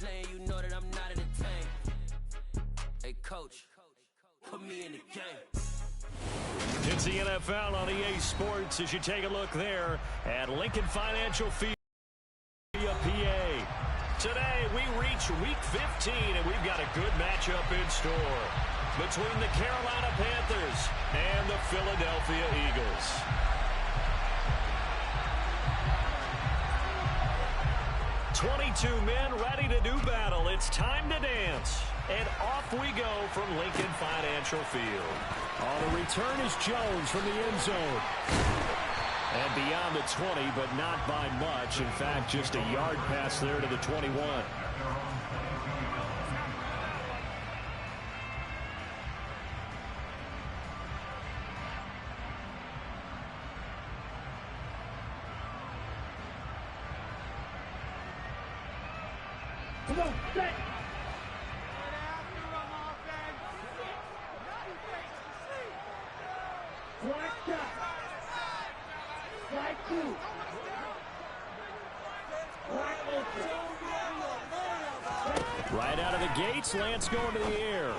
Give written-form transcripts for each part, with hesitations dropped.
playing, you know that I'm not in the tank. Hey, coach, put me in the game. It's the NFL on EA Sports as you take a look there at Lincoln Financial Field, PA. Today we reach Week 15, and we've got a good matchup in store between the Carolina Panthers and the Philadelphia Eagles. "22 men ready to do battle. It's time to dance." And off we go from Lincoln Financial Field. On the return is Jones from the end zone. And beyond the 20, but not by much. In fact, just a yard pass there to the 21. Come on, set. Right out of the gates, Lance going to the air.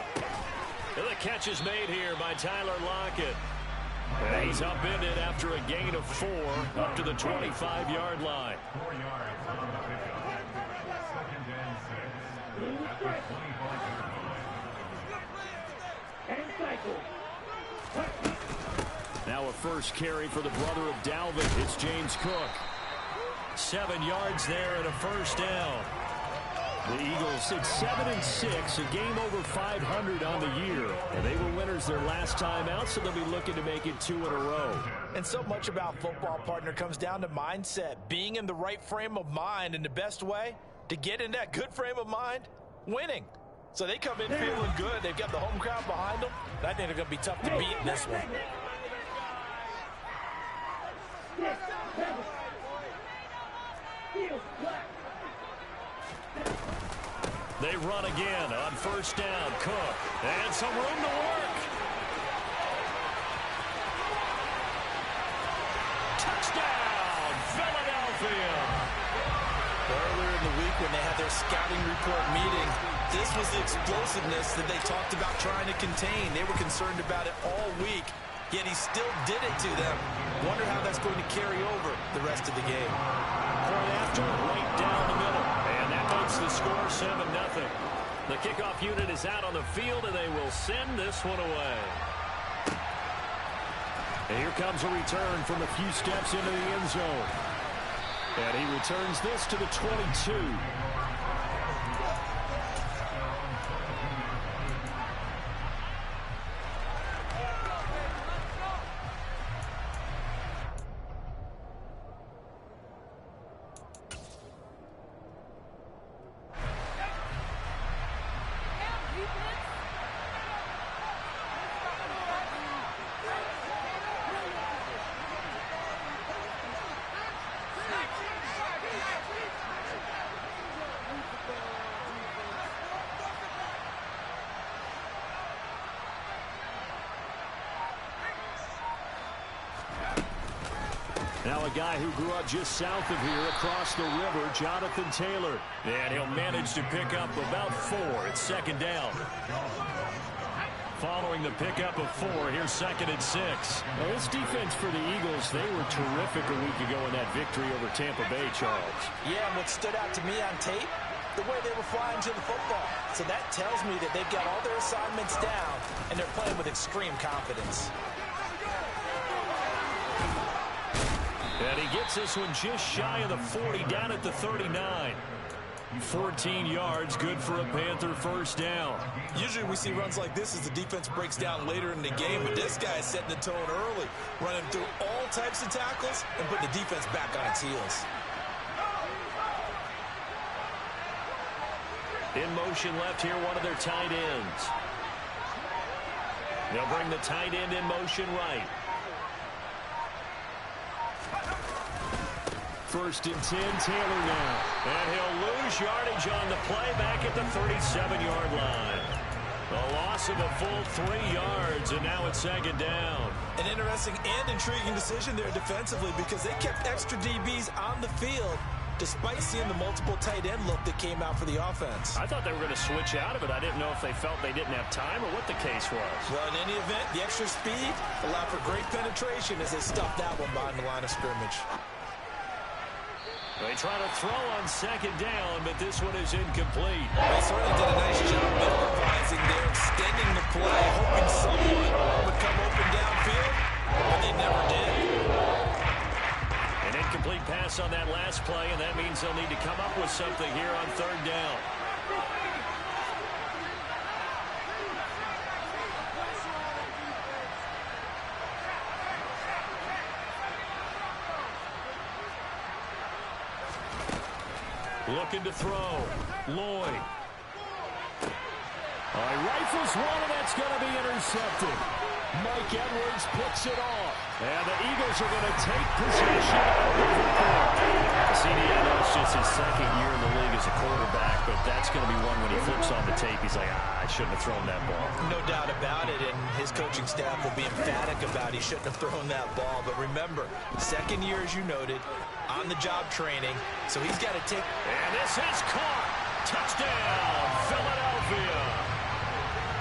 And the catch is made here by Tyler Lockett. And he's upended after a gain of 4 up to the 25-yard line. 4 yards on the pickup. Second and 6. Now a first carry for the brother of Dalvin. It's James Cook. 7 yards there and a first down. The Eagles at 7-6, a game over 500 on the year. And they were winners their last time out, so they'll be looking to make it 2 in a row. And so much about football, partner, comes down to mindset. Being in the right frame of mind, and the best way to get in that good frame of mind, winning. So they come in feeling good. They've got the home crowd behind them. I think they're going to be tough to beat in this one. They run again on first down. Cook. And some room to work. Touchdown, Philadelphia. Earlier in the week when they had their scouting report meeting, this was the explosiveness that they talked about trying to contain. They were concerned about it all week, yet he still did it to them. Wonder how that's going to carry over the rest of the game. Point after, right down the middle. And that makes the score 7-0. The kickoff unit is out on the field, and they will send this one away. And here comes a return from a few steps into the end zone. And he returns this to the 22. Now a guy who grew up just south of here across the river, Jonathan Taylor. And he'll manage to pick up about 4. It's second down. Following the pickup of 4, here's second and 6. Well, this defense for the Eagles, they were terrific a week ago in that victory over Tampa Bay, Charles. Yeah, and what stood out to me on tape, the way they were flying to the football. So that tells me that they've got all their assignments down, and they're playing with extreme confidence. And he gets this one just shy of the 40, down at the 39. 14 yards, good for a Panther first down. Usually we see runs like this as the defense breaks down later in the game, but this guy is setting the tone early, running through all types of tackles and putting the defense back on its heels. In motion left here, one of their tight ends. They'll bring the tight end in motion right. First and 10, Taylor now. And he'll lose yardage on the play back at the 37-yard line. A loss of a full 3 yards, and now it's second down. An interesting and intriguing decision there defensively because they kept extra DBs on the field, despite seeing the multiple tight end look that came out for the offense. I thought they were going to switch out of it. I didn't know if they felt they didn't have time or what the case was. Well, in any event, the extra speed allowed for great penetration as they stuffed that one behind the line of scrimmage. They try to throw on second down, but this one is incomplete. They certainly did a nice job improvising there, extending the play, hoping someone would come open downfield, but they never did. An incomplete pass on that last play, and that means they'll need to come up with something here on third down. Looking to throw. Lloyd. Rifles one, and that's going to be intercepted. Mike Edwards picks it off. And the Eagles are going to take possession of the football. CD, I know it's just his second year in the league as a quarterback, but that's going to be one when he flips on the tape. He's like, I shouldn't have thrown that ball. No doubt about it, and his coaching staff will be emphatic about he shouldn't have thrown that ball. But remember, second year, as you noted, on-the-job training, so he's got to take... And this is caught. Touchdown, Philadelphia.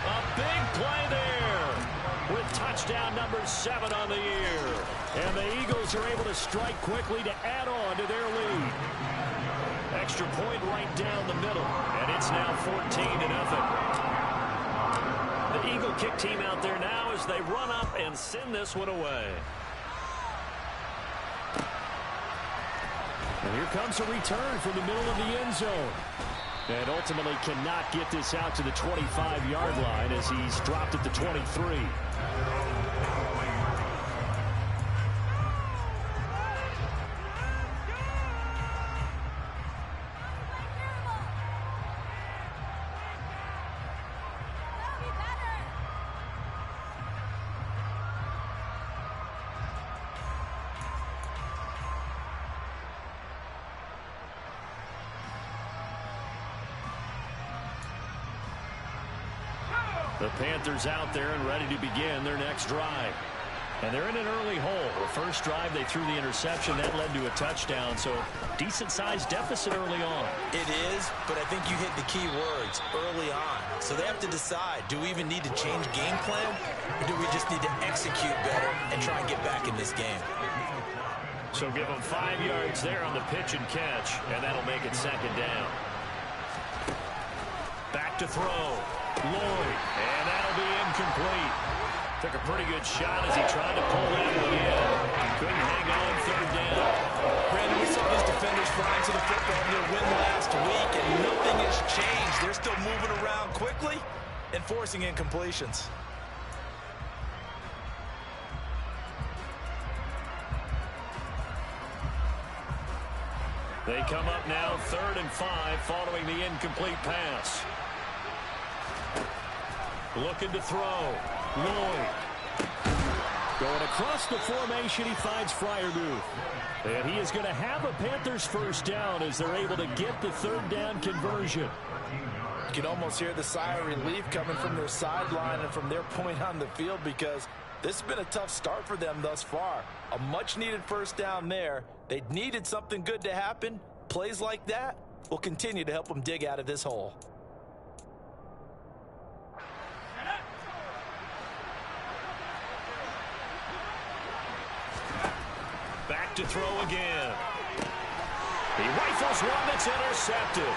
A big play there with touchdown number 7 on the year. And the Eagles are able to strike quickly to add on to their lead. Extra point right down the middle, and it's now 14-0. The Eagle kick team out there now as they run up and send this one away. And here comes a return from the middle of the end zone. And ultimately cannot get this out to the 25-yard line as he's dropped at the 23. The Panthers out there and ready to begin their next drive. And they're in an early hole. The first drive, they threw the interception. That led to a touchdown, so decent-sized deficit early on. It is, but I think you hit the key words, early on. So they have to decide, do we even need to change game plan, or do we just need to execute better and try and get back in this game? So give them 5 yards there on the pitch and catch, and that'll make it second down. Back to throw. Lloyd, and that'll be incomplete. Took a pretty good shot as he tried to pull that one in. Couldn't hang on third down. Brandon, we saw these defenders flying to the football in their win last week, and nothing has changed. They're still moving around quickly and forcing incompletions. They come up now 3rd and 5 following the incomplete pass. Looking to throw. Lloyd. Going across the formation, he finds Freiermuth. And he is going to have a Panthers first down as they're able to get the third down conversion. You can almost hear the sigh of relief coming from their sideline and from their point on the field because this has been a tough start for them thus far. A much-needed first down there. They needed something good to happen. Plays like that will continue to help them dig out of this hole. Back to throw again. He rifles one that's intercepted.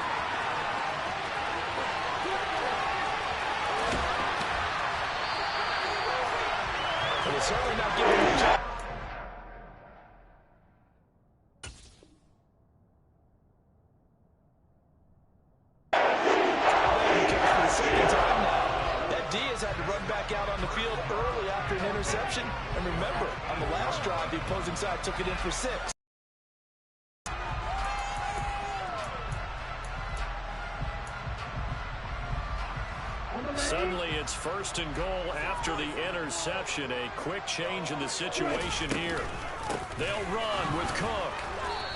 But it's certainly not giving him a job. For the second time now, that Diaz had to run back out on the field early after an interception. And remember, on the last drive, the opposing side took it in for 6. Suddenly it's 1st and goal after the interception. A quick change in the situation here. They'll run with Cook.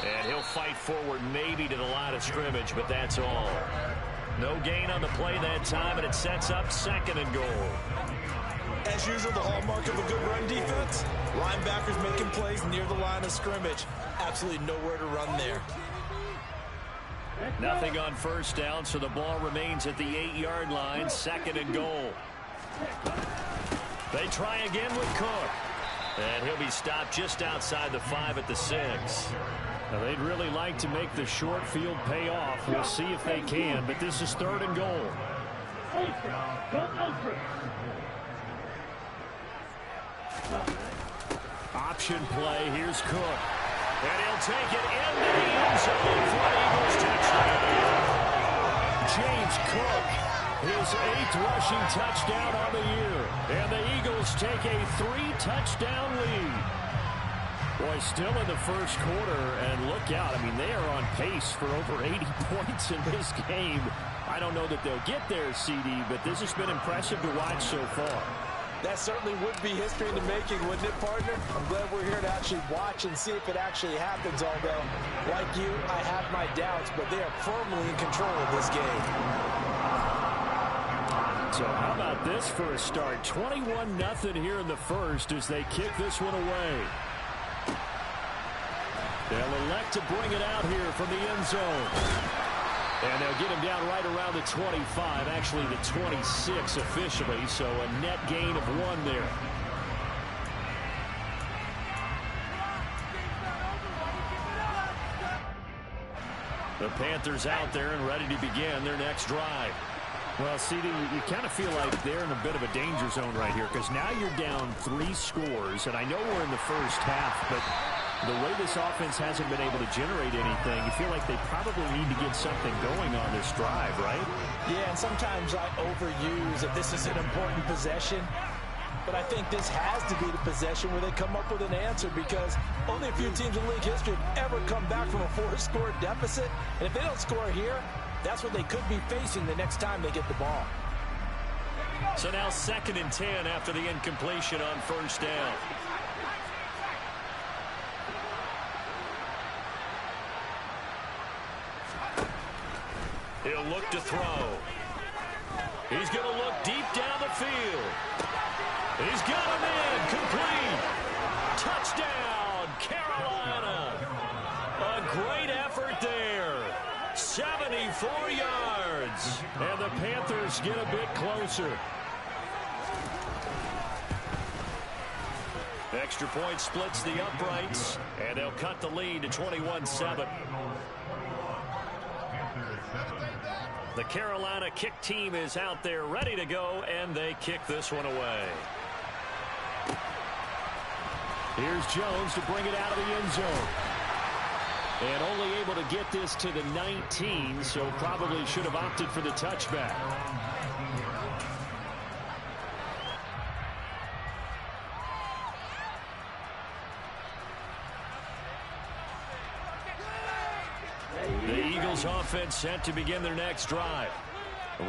And he'll fight forward maybe to the line of scrimmage, but that's all. No gain on the play that time, and it sets up 2nd and goal. As usual, the hallmark of a good run defense, linebackers making plays near the line of scrimmage. Absolutely nowhere to run there. Nothing on first down, so the ball remains at the 8-yard line, 2nd and goal. They try again with Cook. And he'll be stopped just outside the 5 at the 6. Now, they'd really like to make the short field pay off. We'll see if they can, but this is 3rd and goal. Option play. Here's Cook. And he'll take it into the end zone for an Eagles touchdown. James Cook, his 8th rushing touchdown on the year. And the Eagles take a 3-touchdown lead. Boy, still in the first quarter, and look out. I mean, they are on pace for over 80 points in this game. I don't know that they'll get there, CD, but this has been impressive to watch so far. That certainly would be history in the making, wouldn't it, partner? I'm glad we're here to actually watch and see if it actually happens, although, like you, I have my doubts, but they are firmly in control of this game. So how about this for a start? 21-0 here in the first as they kick this one away. They'll elect to bring it out here from the end zone. And they'll get him down right around the 25, actually the 26 officially, so a net gain of 1 there. The Panthers out there and ready to begin their next drive. Well, CD, you kind of feel like they're in a bit of a danger zone right here because now you're down 3 scores, and I know we're in the first half, but the way this offense hasn't been able to generate anything, you feel like they probably need to get something going on this drive, right? Yeah, and sometimes I overuse if this is an important possession. But I think this has to be the possession where they come up with an answer because only a few teams in league history have ever come back from a 4-score deficit. And if they don't score here, that's what they could be facing the next time they get the ball. So now 2nd and 10 after the incompletion on first down. He'll look to throw. He's going to look deep down the field. He's got him in. Complete. Touchdown, Carolina. A great effort there. 74 yards. And the Panthers get a bit closer. Extra point splits the uprights. And they'll cut the lead to 21-7. The Carolina kick team is out there ready to go, and they kick this one away. Here's Jones to bring it out of the end zone. And only able to get this to the 19, so probably should have opted for the touchback. The Eagles offense set to begin their next drive.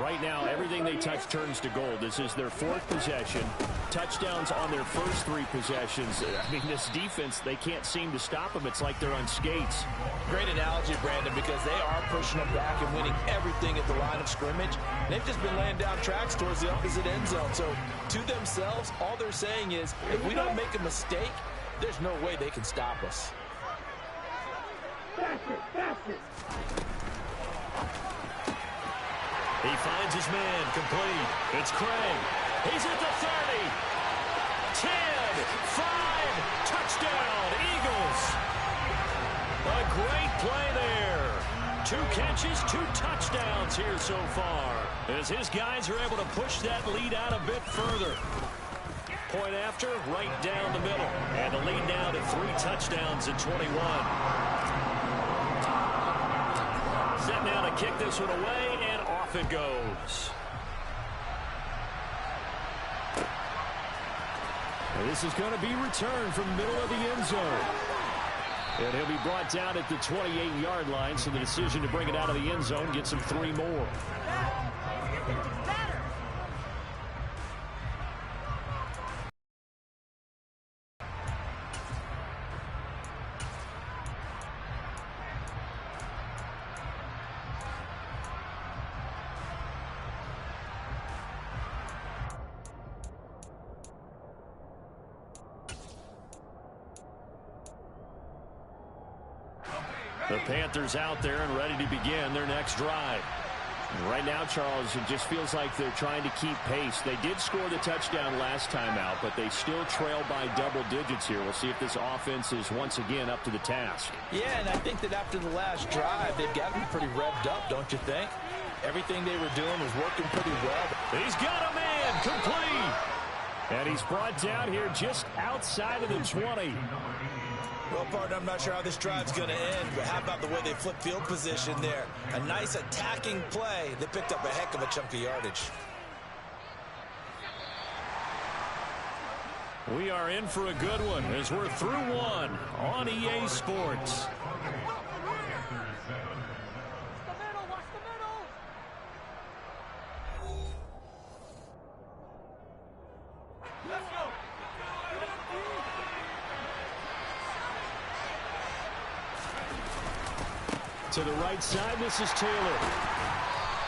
Right now, everything they touch turns to gold. This is their 4th possession. Touchdowns on their first 3 possessions. I mean, this defense, they can't seem to stop them. It's like they're on skates. Great analogy, Brandon, because they are pushing them back and winning everything at the line of scrimmage. They've just been laying down tracks towards the opposite end zone. So, to themselves, all they're saying is, if we don't make a mistake, there's no way they can stop us. He finds his man, complete. It's Craig. He's at the 30. 10, 5, touchdown, Eagles. A great play there. 2 catches, 2 touchdowns here so far, as his guys are able to push that lead out a bit further. Point after, right down the middle. And the lead now to 3 touchdowns at 21. Set now to kick this one away, and off it goes. And this is going to be returned from the middle of the end zone. And he'll be brought down at the 28-yard line, so the decision to bring it out of the end zone gets him 3 more. The Panthers out there and ready to begin their next drive. And right now, Charles, it just feels like they're trying to keep pace. They did score the touchdown last time out, but they still trail by double digits here. We'll see if this offense is once again up to the task. Yeah, and I think that after the last drive, they've got to be pretty revved up, don't you think? Everything they were doing was working pretty well. He's got a man complete. And he's brought down here just outside of the 20. Well, partner, I'm not sure how this drive's going to end, but how about the way they flip field position there? A nice attacking play that picked up a heck of a chunk of yardage. We are in for a good one as we're through one on EA Sports. To the right side, this is Taylor.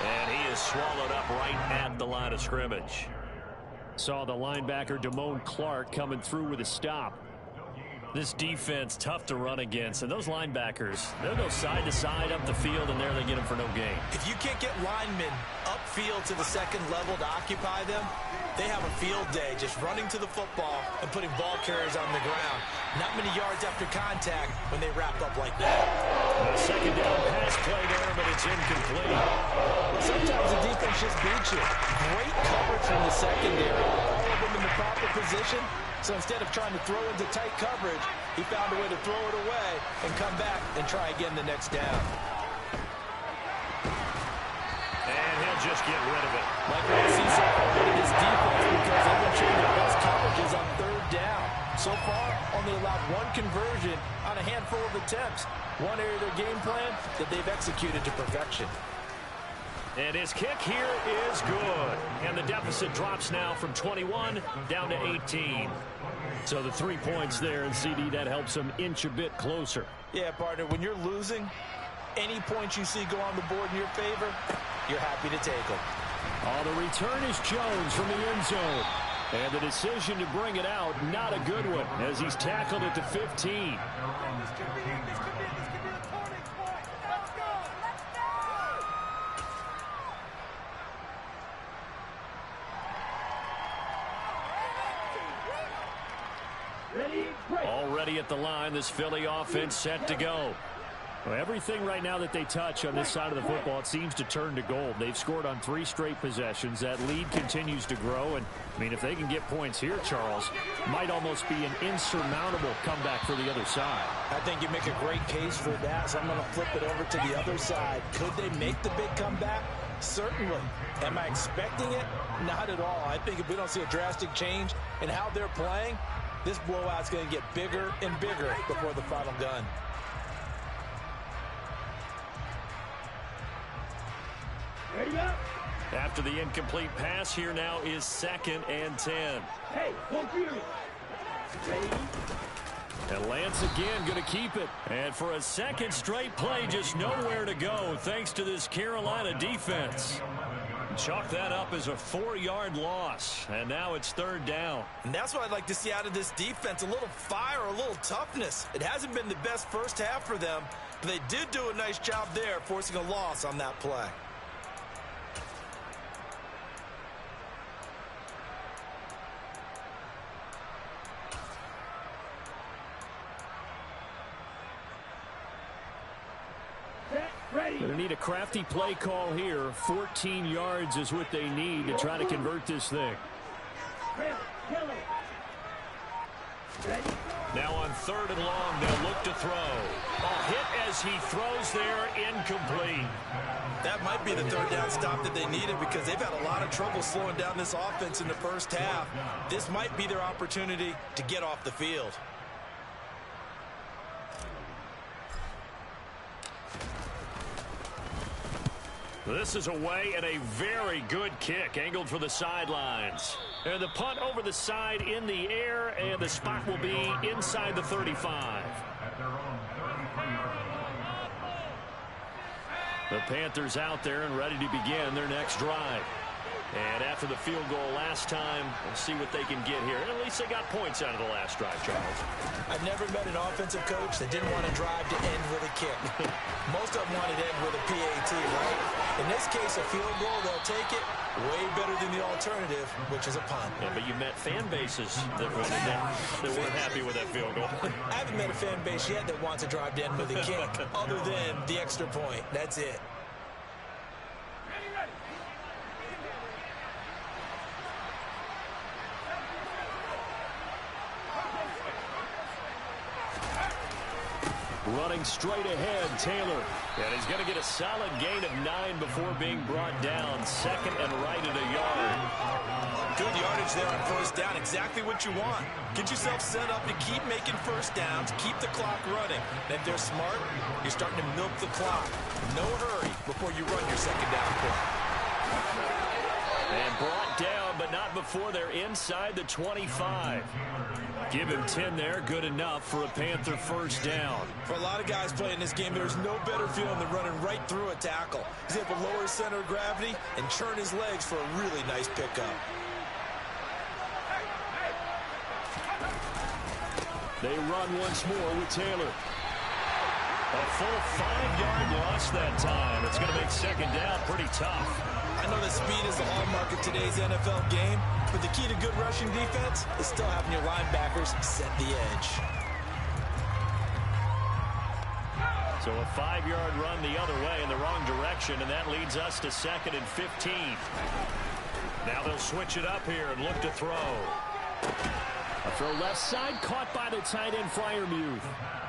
And he is swallowed up right at the line of scrimmage. Saw the linebacker, Damone Clark, coming through with a stop. This defense, tough to run against. And those linebackers, they'll go side to side up the field, and there they get them for no gain. If you can't get linemen upfield to the second level to occupy them, they have a field day just running to the football and putting ball carriers on the ground. Not many yards after contact when they wrap up like that. A second down pass play there, but it's incomplete. Well, sometimes the defense just beats you. Great coverage from the secondary. All of them in the proper position. So instead of trying to throw into tight coverage, he found a way to throw it away and come back and try again the next down. And he'll just get rid of it. Like we see so far in this defense because they've been showing their best coverages on third down. So far, only allowed one conversion on a handful of attempts. One area of their game plan that they've executed to perfection. And his kick here is good. And the deficit drops now from 21 down to 18. So the 3 points there, and CD, that helps him inch a bit closer. Yeah, partner, when you're losing, any points you see go on the board in your favor, you're happy to take them. On the return is Jones from the end zone. And the decision to bring it out, not a good one, as he's tackled at the 15. Already at the line, this Philly offense set to go. Well, everything right now that they touch on this side of the football, it seems to turn to gold. They've scored on 3 straight possessions. That lead continues to grow. And, I mean, if they can get points here, Charles, might almost be an insurmountable comeback for the other side. I think you make a great case for that, so I'm going to flip it over to the other side. Could they make the big comeback? Certainly. Am I expecting it? Not at all. I think if we don't see a drastic change in how they're playing, this blowout's going to get bigger and bigger before the final gun. After the incomplete pass, here now is 2nd and 10. Hey, computer. Ready? And Lance again going to keep it. And for a second straight play, just nowhere to go thanks to this Carolina defense. Chalk that up as a 4-yard loss. And now it's 3rd down. And that's what I'd like to see out of this defense. A little fire, a little toughness. It hasn't been the best first half for them, but they did do a nice job there, forcing a loss on that play. Ready? They need a crafty play call here. 14 yards is what they need to try to convert this thing. Now on 3rd and long, they'll look to throw. A hit as he throws there, incomplete. That might be the 3rd down stop that they needed because they've had a lot of trouble slowing down this offense in the first half. This might be their opportunity to get off the field. This is away and a very good kick, angled for the sidelines. And the punt over the side in the air, and the spot will be inside the 35. The Panthers out there and ready to begin their next drive. And after the field goal last time, we'll see what they can get here. At least they got points out of the last drive, Charles. I've never met an offensive coach that didn't want to drive to end with a kick. Most of them wanted to end with a PAT, right? In this case, a field goal, they'll take it. Way better than the alternative, which is a punt. Yeah, but you met fan bases that weren't happy with that field goal. I haven't met a fan base yet that wants to drive to end with a kick, other than the extra point. That's it. Running straight ahead, Taylor. And he's going to get a solid gain of 9 before being brought down. Second and right at a yard. Good yardage there on first down. Exactly what you want. Get yourself set up to keep making first downs, keep the clock running. And if they're smart, you're starting to milk the clock. No hurry before you run your second down play. And brought down, but not before they're inside the 25. Give him 10 there. Good enough for a Panther first down. For a lot of guys playing this game, there's no better feeling than running right through a tackle. He's able to lower his center of gravity and churn his legs for a really nice pickup. They run once more with Taylor. A full 5-yard loss that time. It's going to make second down pretty tough. I know that speed is the hallmark of today's NFL game, but the key to good rushing defense is still having your linebackers set the edge. So a 5-yard run the other way in the wrong direction, and that leads us to second and 15. Now they'll switch it up here and look to throw. A throw left side, caught by the tight end Freiermuth.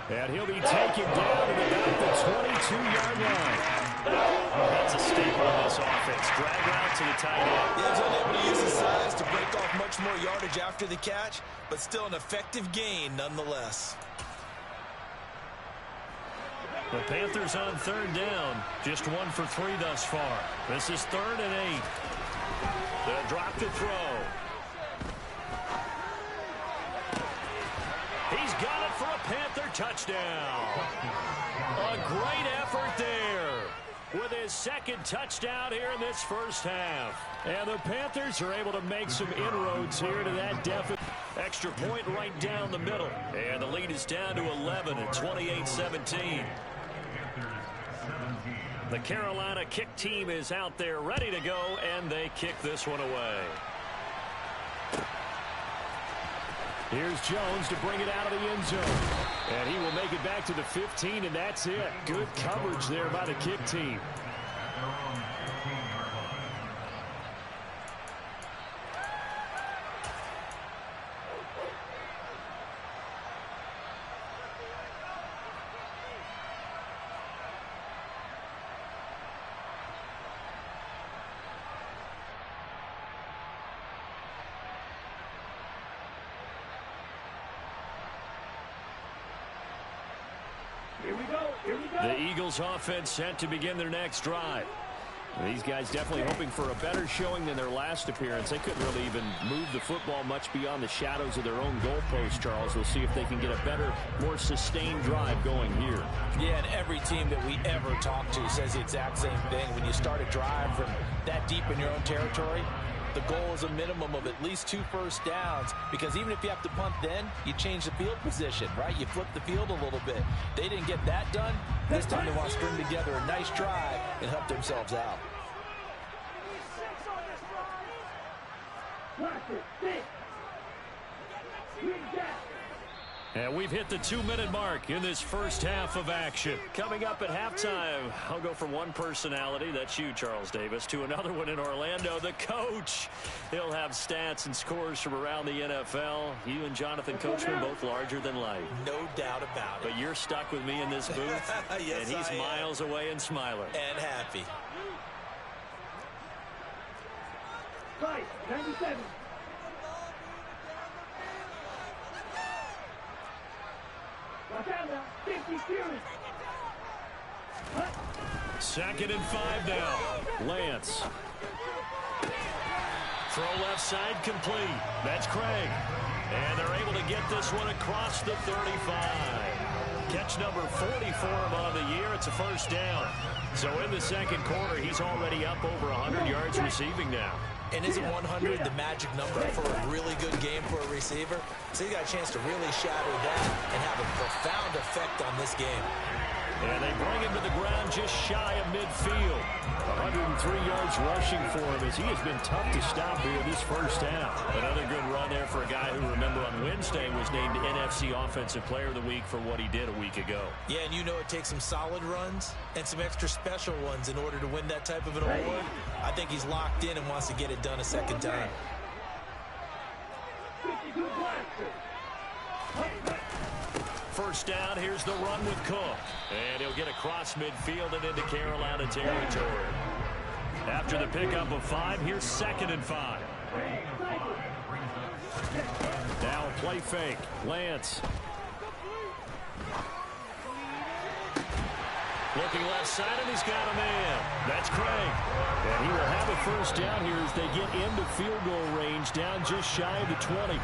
And he'll be taken down at about the 22-yard line. That's a staple of this offense. Drag route to the tight end. Yeah, he's unable to use his size to break off much more yardage after the catch, but still an effective gain nonetheless. The Panthers on third down. Just 1 for 3 thus far. This is 3rd and 8. They'll drop to throw. He's got it for a Panther touchdown. A great effort there with his second touchdown here in this first half. And the Panthers are able to make some inroads here to that deficit. Extra point right down the middle. And the lead is down to 11 at 28-17. The Carolina kick team is out there ready to go, and they kick this one away. Here's Jones to bring it out of the end zone. And he will make it back to the 15, and that's it. Good coverage there by the kick team. The Eagles offense set to begin their next drive. These guys definitely hoping for a better showing than their last appearance. They couldn't really even move the football much beyond the shadows of their own goalpost, Charles. We'll see if they can get a better, more sustained drive going here. Yeah, and every team that we ever talk to says the exact same thing. When you start a drive from that deep in your own territory, the goal is a minimum of at least 2 first downs, because even if you have to punt then, you change the field position, right? You flip the field a little bit. They didn't get that done. This time they want to string together a nice drive and help themselves out. And we've hit the 2-minute mark in this first half of action. Coming up at halftime, I'll go from one personality, that's you, Charles Davis, to another one in Orlando, the coach. He'll have stats and scores from around the NFL. You and Jonathan Coachman both larger than life. No doubt about it. But you're stuck with me in this booth, yes, and he's miles away and smiling. And happy. 97. Second and 5 now. Lance. Throw left side complete. That's Craig. And they're able to get this one across the 35. Catch number 40 for him on the year. It's a first down. So in the second quarter, he's already up over 100 yards receiving now. And isn't 100 the magic number for a really good game for a receiver? So you got a chance to really shatter that and have a profound effect on this game. And they bring him to the ground just shy of midfield. 103 yards rushing for him as he has been tough to stop here this first half. Another good run there for a guy who, remember, on Wednesday was named NFC Offensive Player of the Week for what he did a week ago. Yeah, and you know it takes some solid runs and some extra special ones in order to win that type of an award. I think he's locked in and wants to get it done a second time. First down, here's the run with Cook. And he'll get across midfield and into Carolina territory. After the pickup of 5, here's 2nd and 5. Now a play fake. Lance. Looking left side, and he's got a man. That's Craig. And he will have a first down here as they get into field goal range, down just shy of the 20.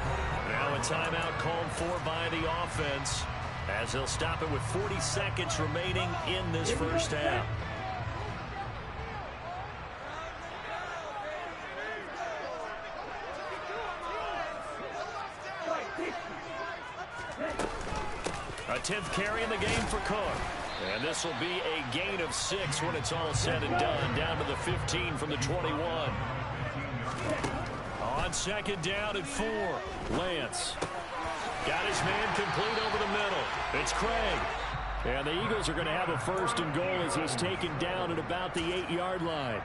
Now a timeout called for by the offense, as they'll stop it with 40 seconds remaining in this first half. A 10th carry in the game for Cook. And this will be a gain of 6 when it's all said and done, down to the 15 from the 21. On 2nd down at 4, Lance. Got his man complete over the middle. It's Craig. And the Eagles are going to have a 1st and goal as he's taken down at about the 8-yard line.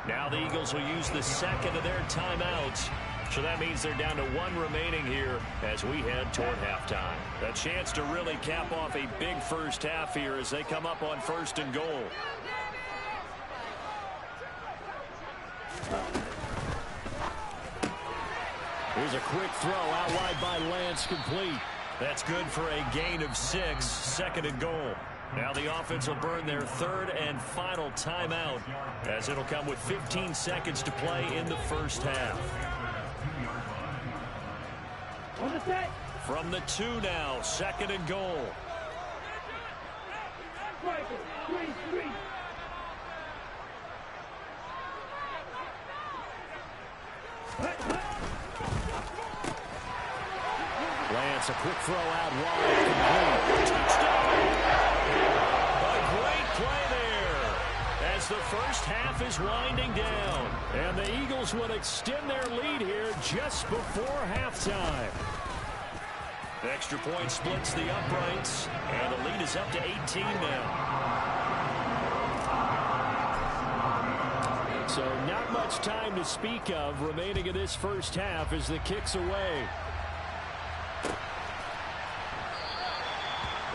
Now the Eagles will use the 2nd of their timeouts. So that means they're down to 1 remaining here as we head toward halftime. A chance to really cap off a big first half here as they come up on 1st and goal. Here's a quick throw out wide by Lance, complete. That's good for a gain of 6, 2nd and goal. Now the offense will burn their 3rd and final timeout as it'll come with 15 seconds to play in the first half. From the 2 now, 2nd and goal. Lance, a quick throw out wide. Touchdown! A great play there as the first half is winding down. And the Eagles would extend their lead here just before halftime. The extra point splits the uprights, and the lead is up to 18 now. So not much time to speak of remaining in this first half as the kick's away.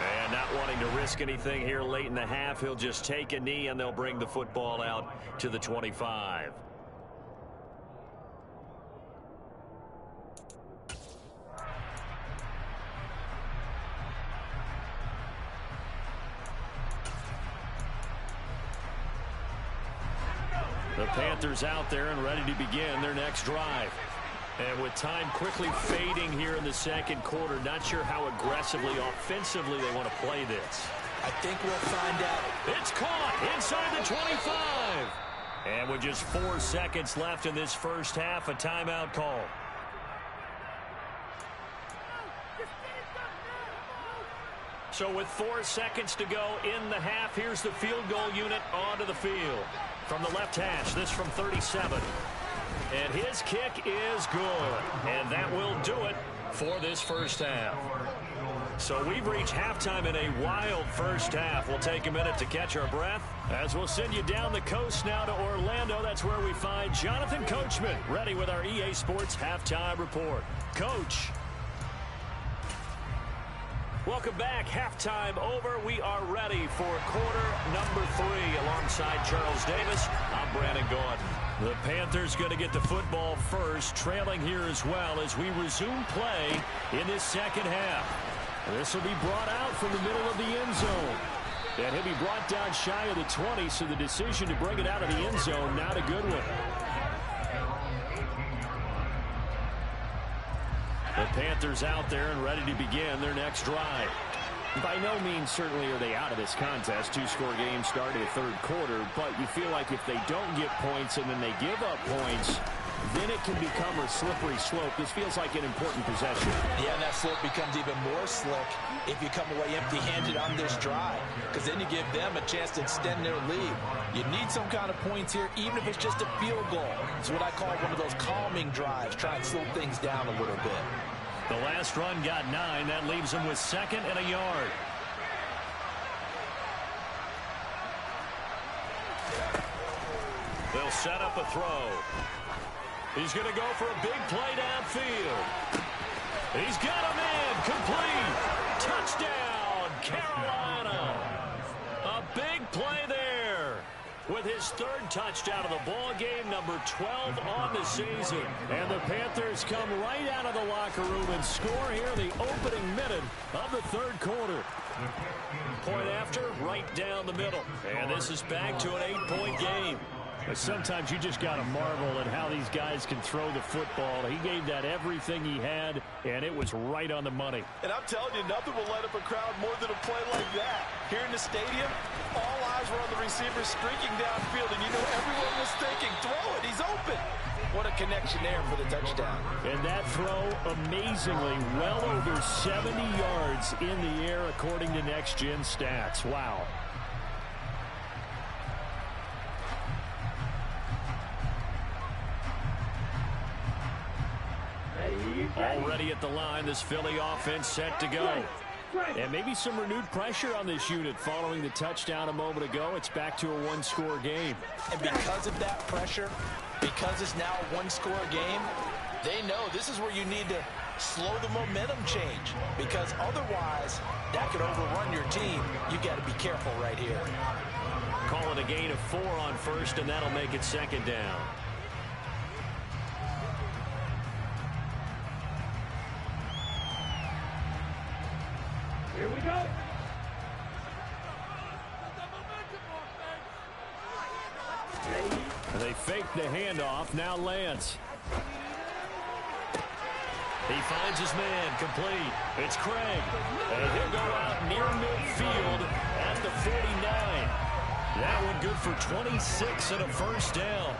And not wanting to risk anything here late in the half, he'll just take a knee and they'll bring the football out to the 25. The Panthers out there and ready to begin their next drive. And with time quickly fading here in the second quarter, not sure how aggressively, offensively they want to play this. I think we'll find out. It's caught inside the 25. And with just 4 seconds left in this first half, a timeout call. So with 4 seconds to go in the half, here's the field goal unit onto the field. From the left hash, this from 37. And his kick is good. And that will do it for this first half. So we've reached halftime in a wild first half. We'll take a minute to catch our breath as we'll send you down the coast now to Orlando. That's where we find Jonathan Coachman ready with our EA Sports Halftime Report. Coach. Welcome back. Halftime over. We are ready for quarter number 3 alongside Charles Davis. I'm Brandon Gordon. The Panthers going to get the football first, trailing here as well as we resume play in this second half. This will be brought out from the middle of the end zone. And he'll be brought down shy of the 20, so the decision to bring it out of the end zone, not a good one. The Panthers out there and ready to begin their next drive. By no means certainly are they out of this contest. 2-score game started the third quarter, but you feel like if they don't get points and then they give up points, then it can become a slippery slope. This feels like an important possession. Yeah, and that slope becomes even more slick if you come away empty-handed on this drive, because then you give them a chance to extend their lead. You need some kind of points here, even if it's just a field goal. It's what I call one of those calming drives, try and slow things down a little bit. The last run got 9. That leaves them with 2nd and a yard. They'll set up a throw. He's going to go for a big play downfield. He's got a man complete. Touchdown, Carolina. A big play there with his 3rd touchdown of the ball game, number 12 on the season. And the Panthers come right out of the locker room and score here in the opening minute of the 3rd quarter. Point after, right down the middle. And this is back to an 8-point game. But sometimes you just got to marvel at how these guys can throw the football. He gave that everything he had, and it was right on the money. And I'm telling you, nothing will light up a crowd more than a play like that. Here in the stadium, all eyes were on the receiver streaking downfield, and you know everyone was thinking, throw it, he's open. What a connection there for the touchdown. And that throw, amazingly, well over 70 yards in the air, according to Next Gen Stats. Wow. Already at the line, this Philly offense set to go. And maybe some renewed pressure on this unit following the touchdown a moment ago. It's back to a 1-score game. And because of that pressure, because it's now a 1-score game, they know this is where you need to slow the momentum change, because otherwise that could overrun your team. You got to be careful right here. Call it a gain of 4 on 1st, and that'll make it 2nd down. Here we go. And they fake the handoff. Now Lance. He finds his man complete. It's Craig. And he'll go out near midfield at the 49. That one good for 26 and a 1st down.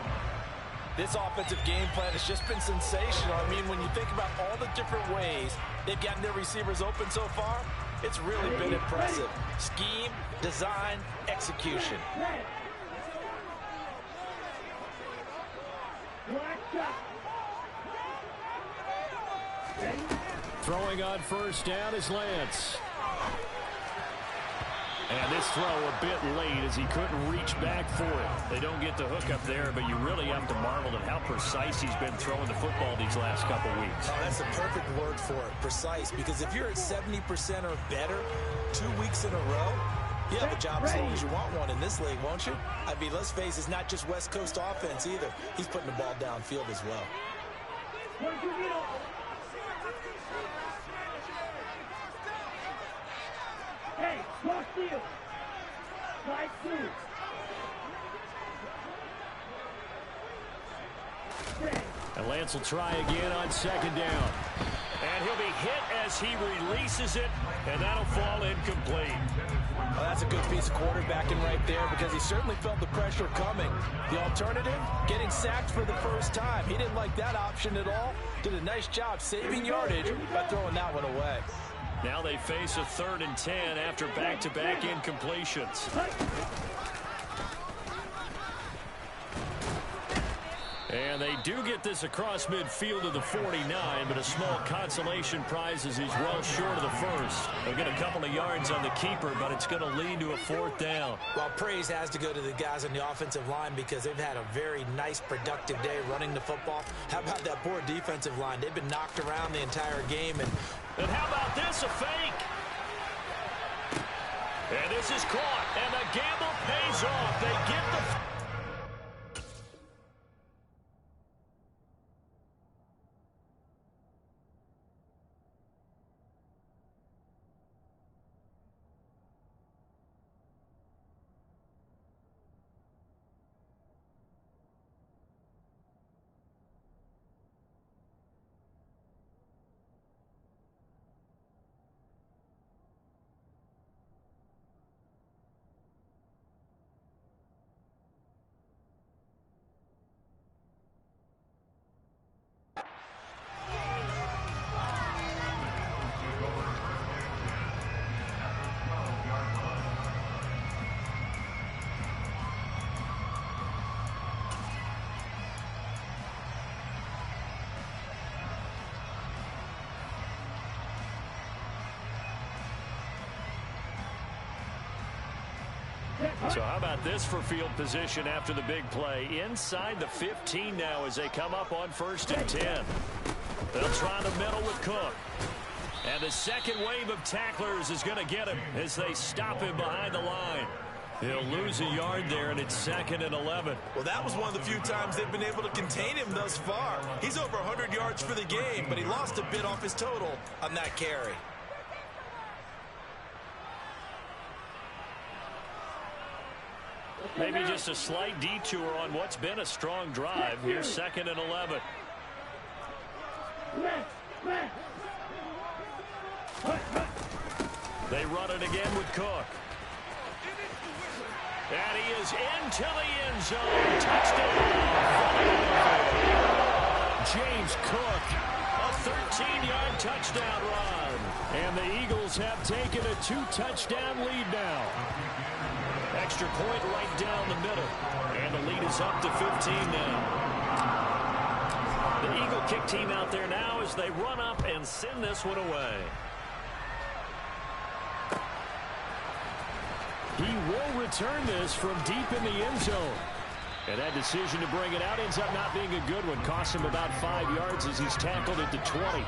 This offensive game plan has just been sensational. I mean, when you think about all the different ways they've gotten their receivers open so far, it's really been impressive. Scheme, design, execution. Throwing on 1st down is Lance. And this throw a bit late as he couldn't reach back for it. They don't get the hook up there, but you really have to marvel at how precise he's been throwing the football these last couple weeks. Oh, that's the perfect word for it, precise. Because if you're at 70% or better 2 weeks in a row, you have a job as long as you want one in this league, won't you? I mean, let's face it, it's not just West Coast offense either. He's putting the ball downfield as well. Hey, cross field. Slide through. And Lance will try again on 2nd down. And he'll be hit as he releases it, and that'll fall incomplete. Well, that's a good piece of quarterbacking right there, because he certainly felt the pressure coming. The alternative, getting sacked for the 1st time. He didn't like that option at all. Did a nice job saving yardage by throwing that one away. Now they face a 3rd and 10 after back-to-back incompletions. And they do get this across midfield of the 49, but a small consolation prize as he's well short of the 1st. They'll get a couple of yards on the keeper, but it's going to lead to a 4th down. Well, praise has to go to the guys on the offensive line, because they've had a very nice, productive day running the football. How about that poor defensive line? They've been knocked around the entire game. And how about this, a fake? And this is caught, and the gamble pays off. They get the... So how about this for field position after the big play? Inside the 15 now as they come up on 1st and 10. They'll try the middle with Cook. And the second wave of tacklers is going to get him as they stop him behind the line. He'll lose a yard there, and it's 2nd and 11. Well, that was one of the few times they've been able to contain him thus far. He's over 100 yards for the game, but he lost a bit off his total on that carry. Maybe just a slight detour on what's been a strong drive. Here's 2nd and 11. They run it again with Cook. And he is into the end zone. Touchdown. James Cook, a 13-yard touchdown run. And the Eagles have taken a 2-touchdown lead now. Extra point right down the middle. And the lead is up to 15 now. The Eagle kick team out there now as they run up and send this one away. He will return this from deep in the end zone. And that decision to bring it out ends up not being a good one. Costs him about 5 yards as he's tackled at the 20.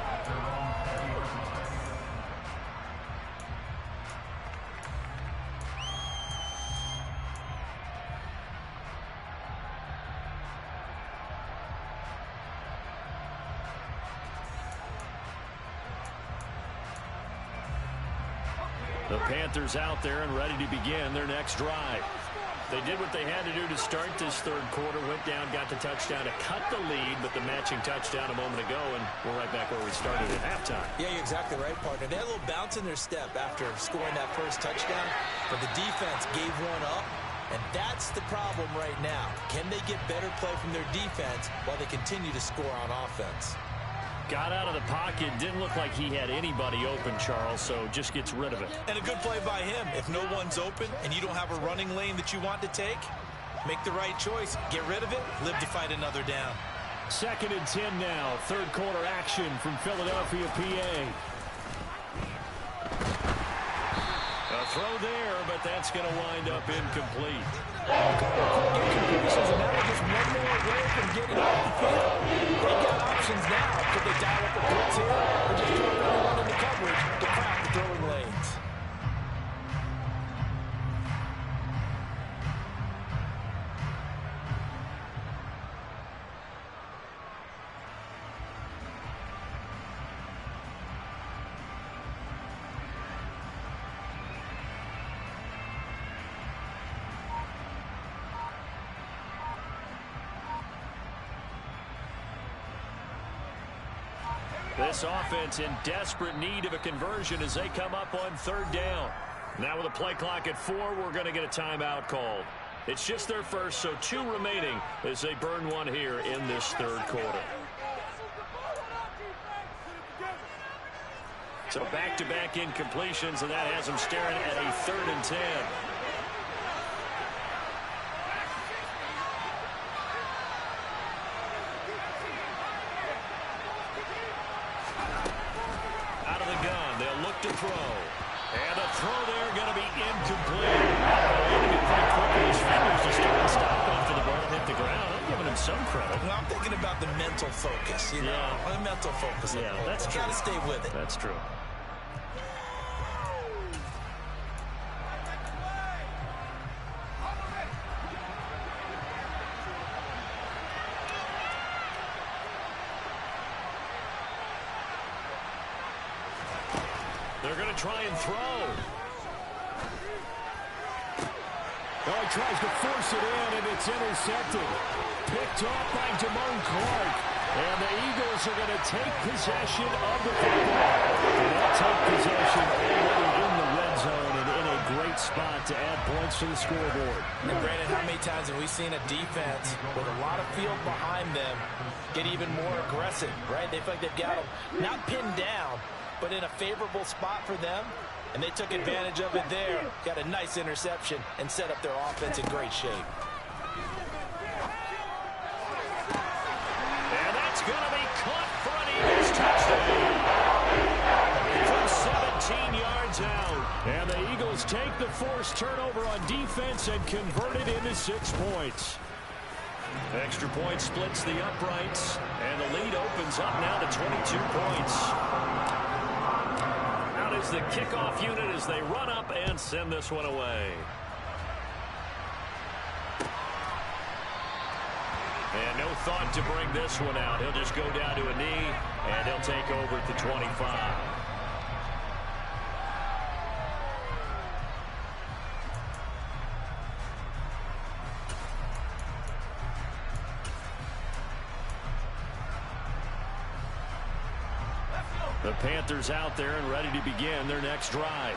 The Panthers out there and ready to begin their next drive. They did what they had to do to start this third quarter, went down, got the touchdown to cut the lead, but the matching touchdown a moment ago, and we're right back where we started at halftime. Yeah, you're exactly right, partner. They had a little bounce in their step after scoring that first touchdown, but the defense gave one up, and that's the problem right now. Can they get better play from their defense while they continue to score on offense? Got out of the pocket. Didn't look like he had anybody open, Charles, so just gets rid of it. And a good play by him. If no one's open and you don't have a running lane that you want to take, make the right choice. Get rid of it. Live to fight another down. 2nd and 10 now. Third quarter action from Philadelphia, PA. A throw there, but that's going to wind up incomplete. Completions, and now they're just one more away from getting off the field. They've got options now. Could they dial up a blitz here or just throw everyone in the coverage to crack the throwing lanes? This offense in desperate need of a conversion as they come up on 3rd down. Now with a play clock at 4, we're going to get a timeout called. It's just their first, so 2 remaining as they burn one here in this third quarter. So back-to-back incompletions, and that has them staring at a 3rd and 10. To throw. And a throw there going to be incomplete. Landing it pretty quickly. His fingers just started to stop after the ball hit the ground. I'm giving him some credit. Well, I'm thinking about the mental focus, you know. The mental focus. Yeah, that's true. Got to stay with it. That's true. They're going to try and throw. Oh, he tries to force it in, and it's intercepted. Picked off by Damone Clark. And the Eagles are going to take possession of the football. And they'll take possession already in the red zone and in a great spot to add points to the scoreboard. And Brandon, how many times have we seen a defense with a lot of field behind them get even more aggressive, right? They feel like they've got them not pinned down, but in a favorable spot for them, and they took advantage of it there. Got a nice interception and set up their offense in great shape. And that's going to be caught for an Eagles touchdown. From 17 yards out. And the Eagles take the forced turnover on defense and converted into 6 points. Extra point splits the uprights, and the lead opens up now to 22 points. Out is the kickoff unit as they run up and send this one away. And no thought to bring this one out. He'll just go down to a knee, and he'll take over at the 25. The Panthers out there and ready to begin their next drive.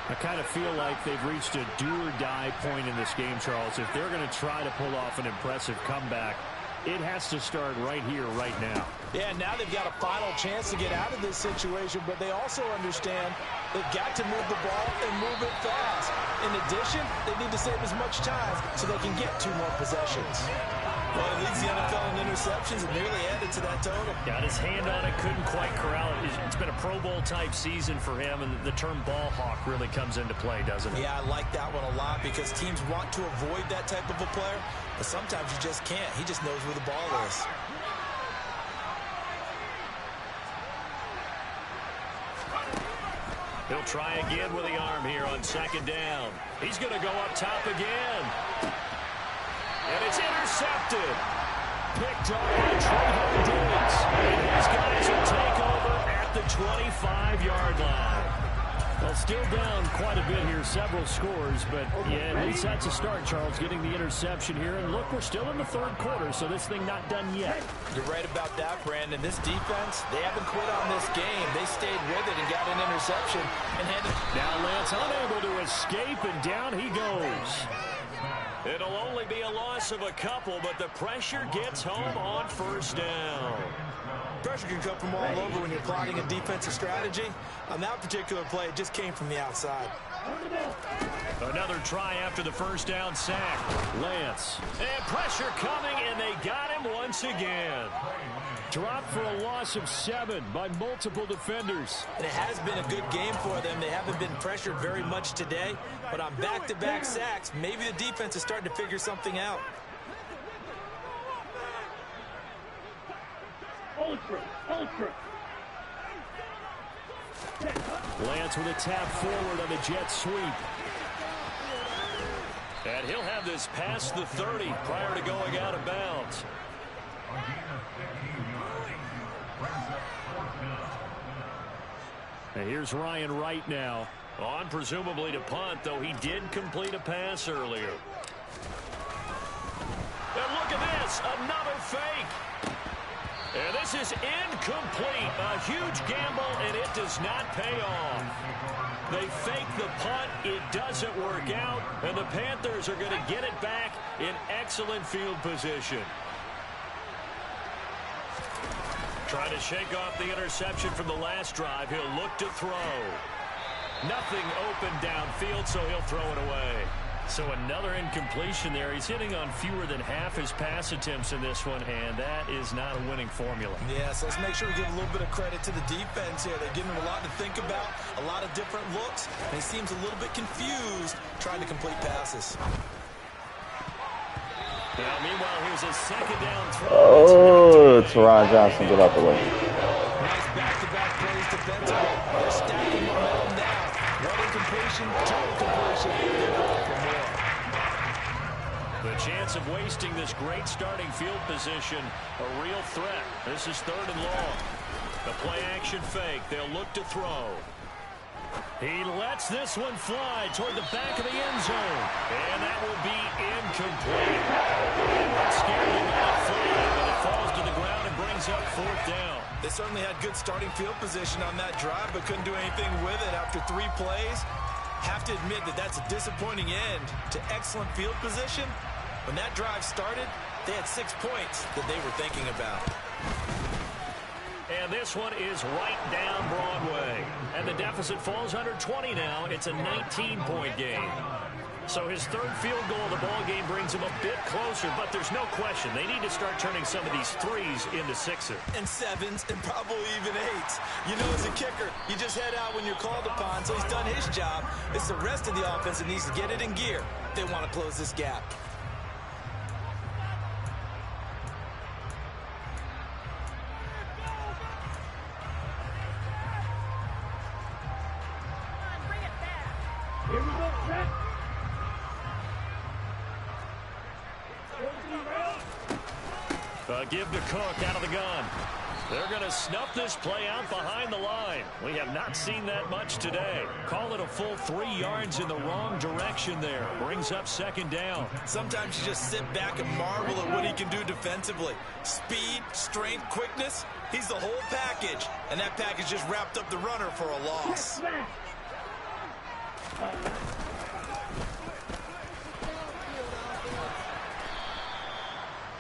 I kind of feel like they've reached a do-or-die point in this game, Charles. If they're going to try to pull off an impressive comeback, it has to start right here, right now. Yeah, now they've got a final chance to get out of this situation, but they also understand they've got to move the ball and move it fast. In addition, they need to save as much time so they can get 2 more possessions. Well, he leads the NFL in interceptions and nearly added to that total. Got his hand on it, couldn't quite corral it. It's been a Pro Bowl-type season for him, and the term ball hawk really comes into play, doesn't it? Yeah, I like that one a lot because teams want to avoid that type of a player, but sometimes you just can't. He just knows where the ball is. He'll try again with the arm here on 2nd down. He's going to go up top again. And it's intercepted. Picked off by Trayvon Diggs. And his guys will take over at the 25-yard line. Well, still down quite a bit here, several scores, but yeah, at least that's a start, Charles, getting the interception here. And look, we're still in the 3rd quarter, so this thing not done yet. You're right about that, Brandon. This defense, they haven't quit on this game. They stayed with it and got an interception. And had to... Now Lance unable to escape, and down he goes. It'll only be a loss of a couple, but the pressure gets home on 1st down. Pressure can come from all over when you're plotting a defensive strategy. On that particular play, it just came from the outside. Another try after the 1st down sack. Lance. And pressure coming, and they got him once again. Dropped for a loss of 7 by multiple defenders. And it has been a good game for them. They haven't been pressured very much today, but on back-to-back sacks, maybe the defense is starting to figure something out. Ultra. Lance with a tap forward on the jet sweep. And he'll have this past the 30 prior to going out of bounds. And here's Ryan Wright now. On presumably to punt, though he did complete a pass earlier. And look at this, another fake. And this is incomplete. A huge gamble, and it does not pay off. They fake the punt. It doesn't work out, and the Panthers are going to get it back in excellent field position. Trying to shake off the interception from the last drive. He'll look to throw. Nothing open downfield, so he'll throw it away. So another incompletion there. He's hitting on fewer than half his pass attempts in this one, and that is not a winning formula. Yeah, so let's make sure we give a little bit of credit to the defense here. They're giving him a lot to think about, a lot of different looks, and he seems a little bit confused trying to complete passes. Now, meanwhile, here's a 2nd down throw. Oh, Teron Johnson, get out the way. Nice back-to-back plays defensively. They're stacking momentum now. One incompletion, 2 incompletion. They're looking for more. The chance of wasting this great starting field position, a real threat. This is 3rd and long. The play-action fake. They'll look to throw. He lets this one fly toward the back of the end zone. And that will be incomplete. That scared him off flat, but it falls to the ground and brings up 4th down. They certainly had good starting field position on that drive, but couldn't do anything with it after 3 plays. Have to admit that that's a disappointing end to excellent field position. When that drive started, they had 6 points that they were thinking about. And this one is right down Broadway. And the deficit falls under 20 now. It's a 19-point game. So his third field goal of the ball game brings him a bit closer, but there's no question they need to start turning some of these threes into sixes. And sevens, and probably even eights. You know, as a kicker, you just head out when you're called upon, so he's done his job. It's the rest of the offense that needs to get it in gear. They want to close this gap. Here we go, set. Give to Cook out of the gun. They're going to snuff this play out behind the line. We have not seen that much today. Call it a full 3 yards in the wrong direction there. Brings up second down. Sometimes you just sit back and marvel at what he can do defensively. Speed, strength, quickness. He's the whole package. And that package just wrapped up the runner for a loss.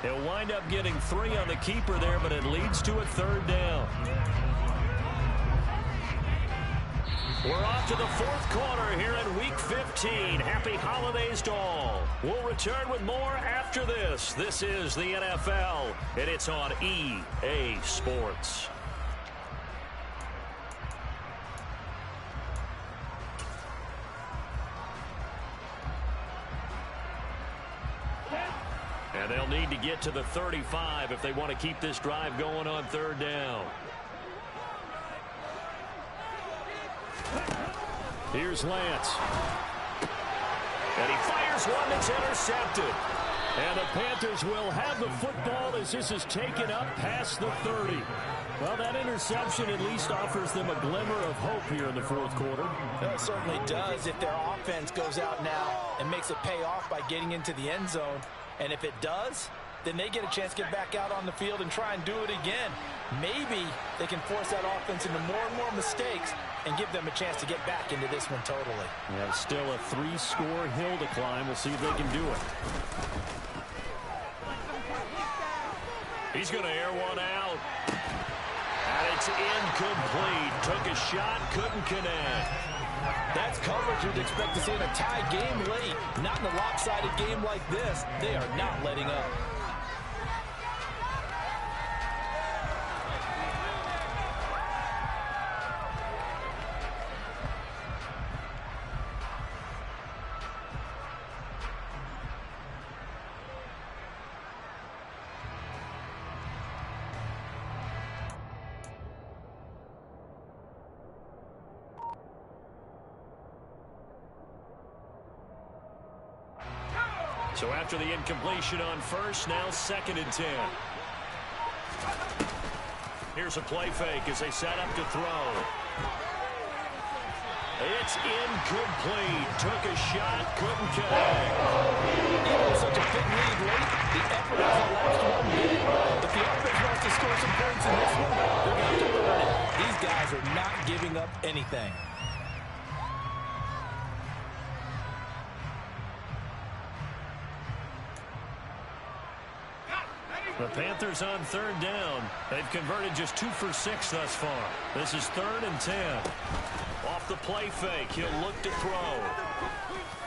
He'll wind up getting 3 on the keeper there, but it leads to a third down. We're off to the fourth quarter here in Week 15. Happy holidays to all. We'll return with more after this. This is the NFL, and it's on EA Sports. And they'll need to get to the 35 if they want to keep this drive going on third down. Here's Lance. And he fires one that's intercepted. And the Panthers will have the football as this is taken up past the 30. Well, that interception at least offers them a glimmer of hope here in the fourth quarter. It certainly does if their offense goes out now and makes it pay off by getting into the end zone. And if it does, then they get a chance to get back out on the field and try and do it again. Maybe they can force that offense into more and more mistakes and give them a chance to get back into this one totally. Yeah, still a 3-score hill to climb. We'll see if they can do it. He's going to air one out. And it's incomplete. Took a shot, couldn't connect. That's coverage you'd expect to see in a tie game late. Not in a lopsided game like this. They are not letting up. So after the incompletion on first, now 2nd and 10. Here's a play fake as they set up to throw. It's incomplete. Took a shot, couldn't connect. Even with such a big lead late, the effort is the last one big. If the offense wants to score some points in this one, they're going to have to earn it. These guys are not giving up anything. The Panthers on third down. They've converted just 2 for 6 thus far. This is 3rd and 10. Off the play fake, he'll look to throw.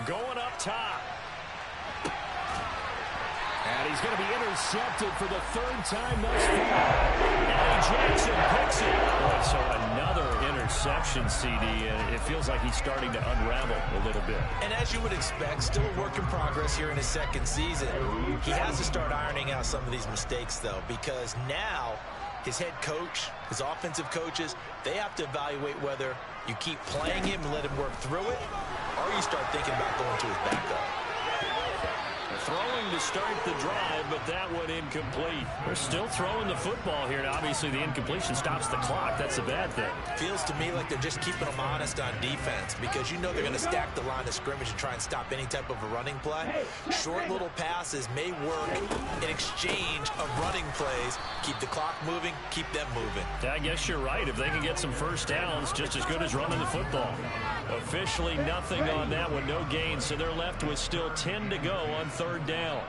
Going up top. And he's going to be intercepted for the 3rd time thus far. Eddie Jackson picks it. Boy, so another interception, CD, and it feels like he's starting to unravel a little bit. And as you would expect, still a work in progress here in his 2nd season. He has to start ironing out some of these mistakes, though, because now his head coach, his offensive coaches, they have to evaluate whether you keep playing him and let him work through it, or you start thinking about going to his backup. Throwing to start the drive, but that one incomplete. They're still throwing the football here, and obviously the incompletion stops the clock. That's a bad thing. Feels to me like they're just keeping them honest on defense because you know they're going to stack the line of scrimmage and try and stop any type of a running play. Short little passes may work in exchange of running plays. Keep the clock moving, keep them moving. I guess you're right. If they can get some first downs, just as good as running the football. Officially nothing on that one, no gain, so they're left with still 10 to go on third down.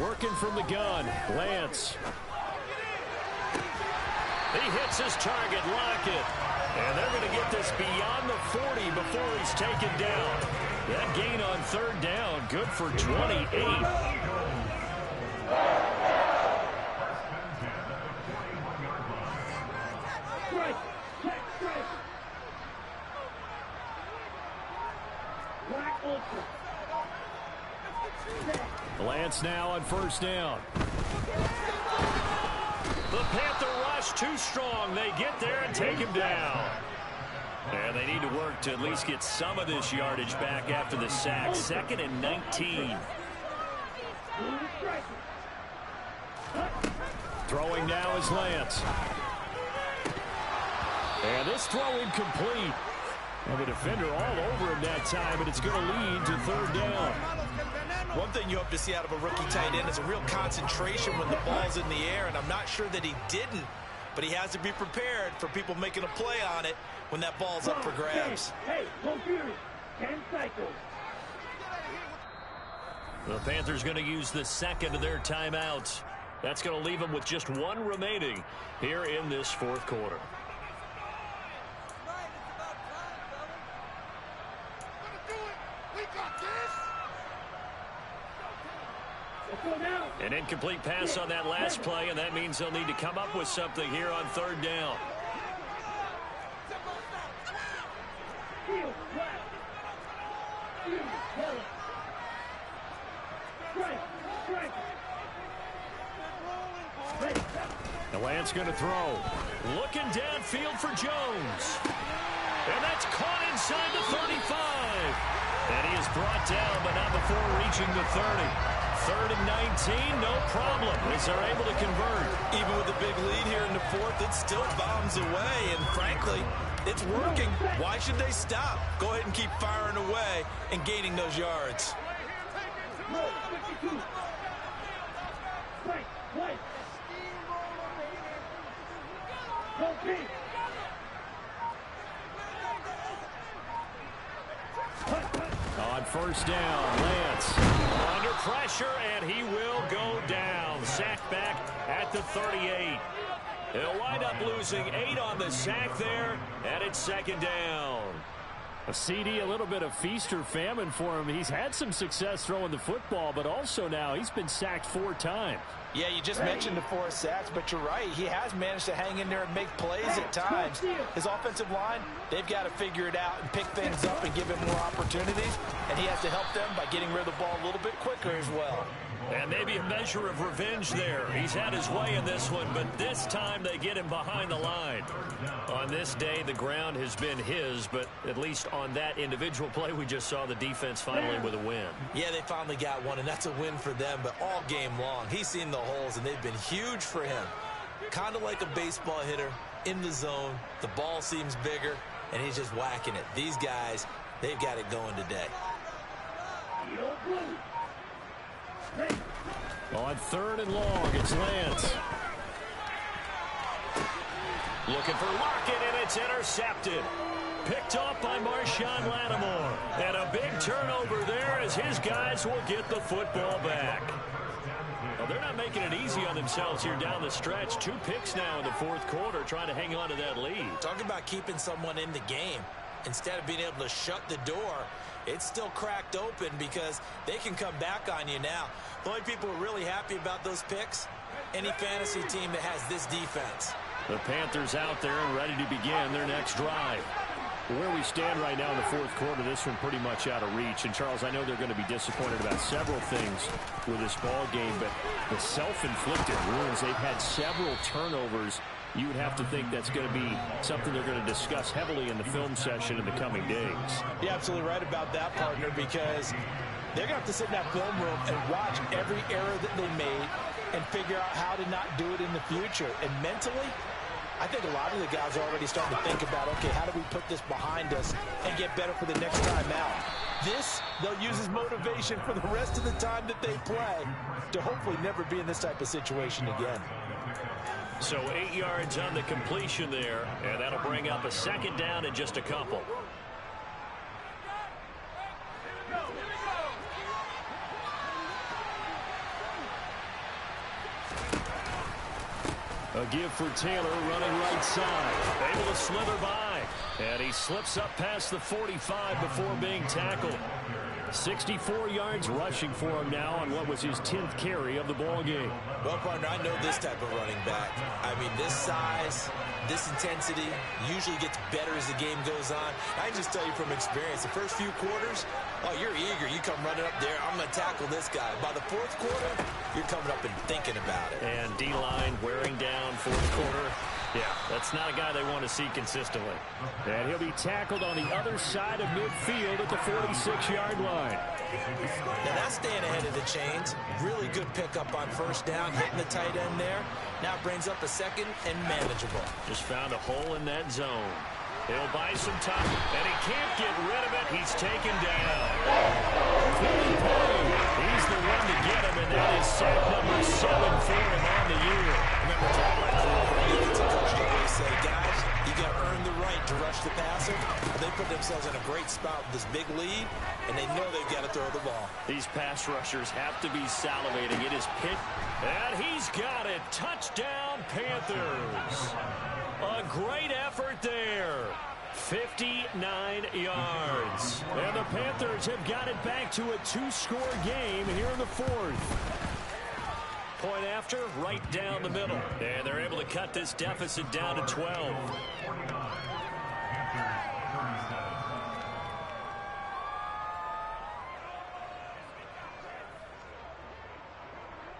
Working from the gun, Lance. He hits his target, Lockett. And they're going to get this beyond the 40 before he's taken down. That gain on third down, good for 28. Lance now on first down. The Panther rush too strong. They get there and take him down. And they need to work to at least get some of this yardage back after the sack. 2nd and 19. Throwing now is Lance. And this throw incomplete. And the defender all over him that time, and it's going to lead to third down. One thing you hope to see out of a rookie tight end is a real concentration when the ball's in the air, and I'm not sure that he didn't, but he has to be prepared for people making a play on it when that ball's up for grabs. Hey, computer, 10 cycles. The Panthers going to use the second of their timeouts. That's going to leave them with just one remaining here in this fourth quarter. An incomplete pass on that last play, and that means they'll need to come up with something here on third down. The Lance going to throw. Looking downfield for Jones. And that's caught inside the 35. And he is brought down, but not before reaching the 30. 3rd and 19, no problem, as they're able to convert. Even with a big lead here in the fourth, it still bombs away, and frankly, it's working. Why should they stop? Go ahead and keep firing away and gaining those yards. On first down, Lance under pressure, and he will go down. Sacked back at the 38. He'll wind up losing 8 on the sack there, and it's second down. A CD, a little bit of feast or famine for him. He's had some success throwing the football, but also now he's been sacked 4 times. Yeah, you just mentioned the 4 sacks, but you're right. He has managed to hang in there and make plays at times. His offensive line, they've got to figure it out and pick things up and give him more opportunities, and he has to help them by getting rid of the ball a little bit quicker as well. And maybe a measure of revenge there. He's had his way in this one, but this time they get him behind the line. On this day, the ground has been his, but at least on that individual play, we just saw the defense finally with a win. Yeah, they finally got one, and that's a win for them, but all game long, he's seen the holes, and they've been huge for him. Kind of like a baseball hitter in the zone. The ball seems bigger, and he's just whacking it. These guys, they've got it going today. On 3rd and long, it's Lance. Looking for Lockett, and it's intercepted. Picked off by Marshawn Lattimore. And a big turnover there as his guys will get the football back. Well, they're not making it easy on themselves here down the stretch. 2 picks now in the fourth quarter, trying to hang on to that lead. Talk about keeping someone in the game. Instead of being able to shut the door, it's still cracked open because they can come back on you now. The only people who are really happy about those picks, any fantasy team that has this defense. The Panthers out there and ready to begin their next drive. Where we stand right now in the fourth quarter, this one pretty much out of reach. And, Charles, I know they're going to be disappointed about several things with this ball game, but the self-inflicted wounds, they've had several turnovers. You would have to think that's going to be something they're going to discuss heavily in the film session in the coming days. You're absolutely right about that, partner, because they're going to have to sit in that film room and watch every error that they made and figure out how to not do it in the future. And mentally, I think a lot of the guys are already starting to think about, okay, how do we put this behind us and get better for the next time out? This, they'll use as motivation for the rest of the time that they play to hopefully never be in this type of situation again. So 8 yards on the completion there, and that'll bring up a second down in just a couple. A give for Taylor running right side. Able to slither by. And he slips up past the 45 before being tackled. 64 yards rushing for him now on what was his 10th carry of the ball game. Well, partner, I know this type of running back. I mean, this size, this intensity usually gets better as the game goes on. I can just tell you from experience, the first few quarters, oh, you're eager. You come running up there, I'm going to tackle this guy. By the fourth quarter, you're coming up and thinking about it. And D-line wearing down fourth quarter. Yeah, that's not a guy they want to see consistently. And he'll be tackled on the other side of midfield at the 46-yard line. Now that's staying ahead of the chains. Really good pickup on first down, hitting the tight end there. Now brings up a second and manageable. Just found a hole in that zone. He'll buy some time, and he can't get rid of it. He's taken down. He's the one to get him, and that is sack number 7 for him on the year. Remember, defensive coach always say, guys, you got to earn the right to rush the passer. They put themselves in a great spot with this big lead, and they know they've got to throw the ball. These pass rushers have to be salivating. It is picked, and he's got it. Touchdown, Panthers. A great effort there. 59 yards. And the Panthers have got it back to a 2-score game here in the fourth. Point after, right down the middle. And they're able to cut this deficit down to 12.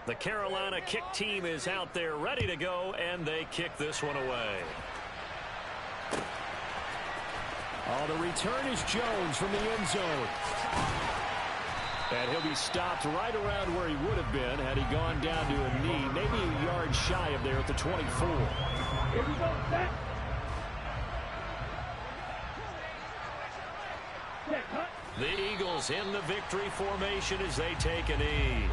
The Carolina kick team is out there ready to go, and they kick this one away. Oh, the return is Jones from the end zone. And he'll be stopped right around where he would have been had he gone down to a knee, maybe a yard shy of there at the 24. Here we go, set. Set, cut. The Eagles in the victory formation as they take a knee.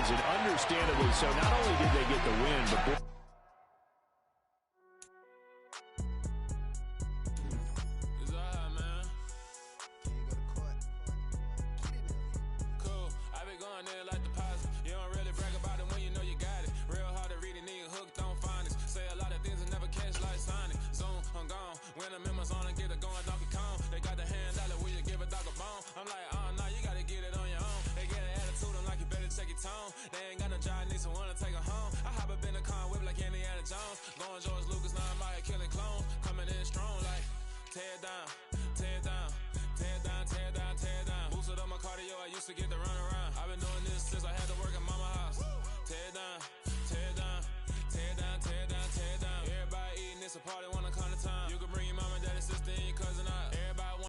And understandably so. Not only did they get the win, but cool. I be going there like the positive. You don't really brag about it when you know you got it. Real hard to read a nigga hooked on finest. Say a lot of things and never catch like Sonic. Zoom, I'm gone. When I'm in my zone and get it going, Donkey Kong. They got the hand dollar, will you give a dog a bone? I'm like, oh no, you gotta get it on your own. They get an attitude, I'm like, you better check your tone. They ain't got no job, need someone to take her home. I hop up in the car, whip like Indiana Jones. Going George Lucas, now I'm out here killing clones. Coming in strong like, tear down, tear down, tear down, tear down, tear down. Boosted up my cardio, I used to get the